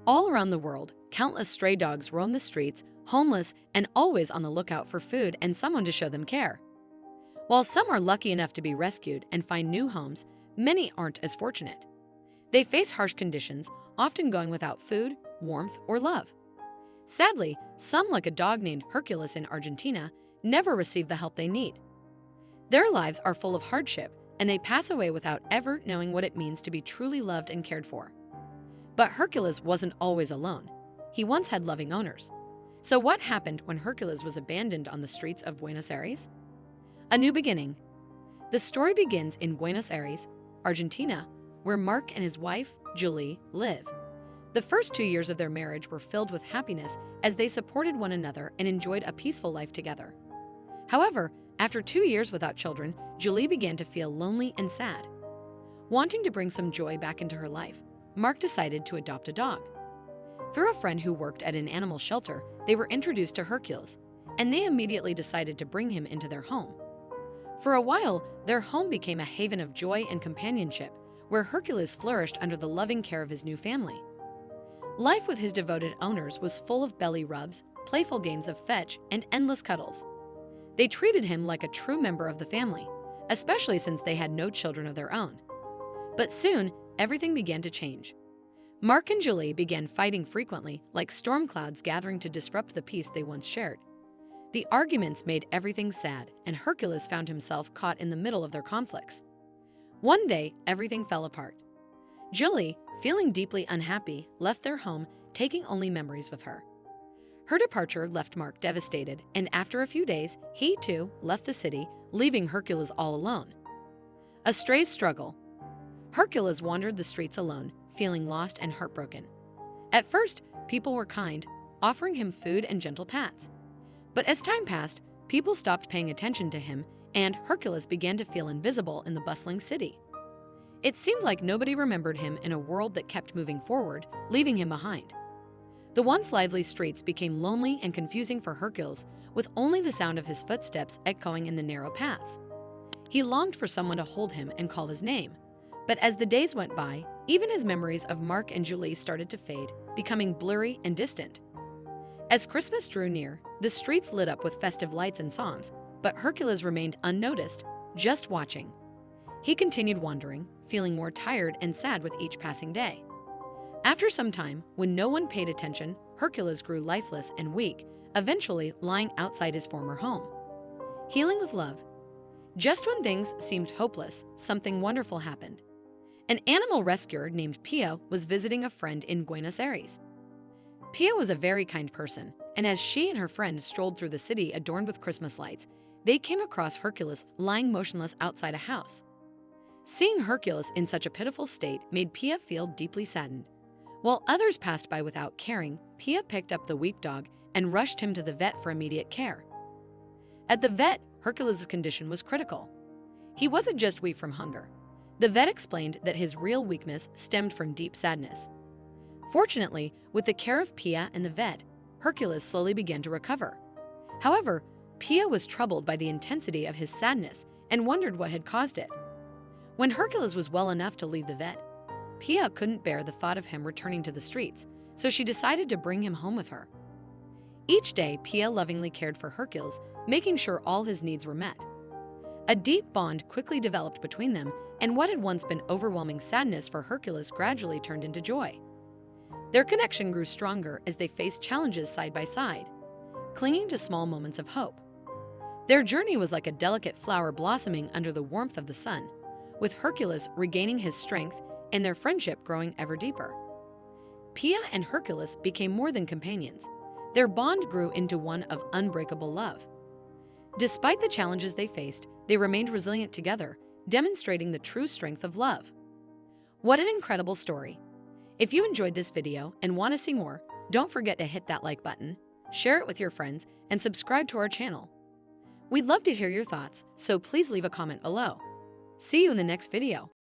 All around the world, countless stray dogs roam the streets, homeless and always on the lookout for food and someone to show them care. While some are lucky enough to be rescued and find new homes, many aren't as fortunate. They face harsh conditions, often going without food, warmth, or love. Sadly, some, like a dog named Hercules in Argentina, never receive the help they need. Their lives are full of hardship, and they pass away without ever knowing what it means to be truly loved and cared for. But Hercules wasn't always alone. He once had loving owners. So what happened when Hercules was abandoned on the streets of Buenos Aires? A new beginning. The story begins in Buenos Aires, Argentina, where Mark and his wife, Julie, live. The first 2 years of their marriage were filled with happiness as they supported one another and enjoyed a peaceful life together. However, after 2 years without children, Julie began to feel lonely and sad. Wanting to bring some joy back into her life, Mark decided to adopt a dog. Through a friend who worked at an animal shelter, they were introduced to Hercules, and they immediately decided to bring him into their home. For a while, their home became a haven of joy and companionship, where Hercules flourished under the loving care of his new family. Life with his devoted owners was full of belly rubs, playful games of fetch, and endless cuddles. They treated him like a true member of the family, especially since they had no children of their own. But soon, everything began to change. Mark and Julie began fighting frequently, like storm clouds gathering to disrupt the peace they once shared. The arguments made everything sad, and Hercules found himself caught in the middle of their conflicts. One day, everything fell apart. Julie, feeling deeply unhappy, left their home, taking only memories with her. Her departure left Mark devastated, and after a few days, he too left the city, leaving Hercules all alone. A stray's struggle. Hercules wandered the streets alone, feeling lost and heartbroken. At first, people were kind, offering him food and gentle pats. But as time passed, people stopped paying attention to him, and Hercules began to feel invisible in the bustling city. It seemed like nobody remembered him in a world that kept moving forward, leaving him behind. The once lively streets became lonely and confusing for Hercules, with only the sound of his footsteps echoing in the narrow paths. He longed for someone to hold him and call his name. But as the days went by, even his memories of Mark and Julie started to fade, becoming blurry and distant. As Christmas drew near, the streets lit up with festive lights and songs, but Hercules remained unnoticed, just watching. He continued wandering, feeling more tired and sad with each passing day. After some time, when no one paid attention, Hercules grew lifeless and weak, eventually lying outside his former home. Healing with love. Just when things seemed hopeless, something wonderful happened. An animal rescuer named Pia was visiting a friend in Buenos Aires. Pia was a very kind person, and as she and her friend strolled through the city adorned with Christmas lights, they came across Hercules lying motionless outside a house. Seeing Hercules in such a pitiful state made Pia feel deeply saddened. While others passed by without caring, Pia picked up the weak dog and rushed him to the vet for immediate care. At the vet, Hercules' condition was critical. He wasn't just weak from hunger. The vet explained that his real weakness stemmed from deep sadness. Fortunately, with the care of Pia and the vet, Hercules slowly began to recover. However, Pia was troubled by the intensity of his sadness and wondered what had caused it. When Hercules was well enough to leave the vet, Pia couldn't bear the thought of him returning to the streets, so she decided to bring him home with her. Each day, Pia lovingly cared for Hercules, making sure all his needs were met. A deep bond quickly developed between them, and what had once been overwhelming sadness for Hercules gradually turned into joy. Their connection grew stronger as they faced challenges side by side, clinging to small moments of hope. Their journey was like a delicate flower blossoming under the warmth of the sun, with Hercules regaining his strength and their friendship growing ever deeper. Pia and Hercules became more than companions. Their bond grew into one of unbreakable love. Despite the challenges they faced, they remained resilient together, demonstrating the true strength of love. What an incredible story! If you enjoyed this video and want to see more, don't forget to hit that like button, share it with your friends, and subscribe to our channel. We'd love to hear your thoughts, so please leave a comment below. See you in the next video.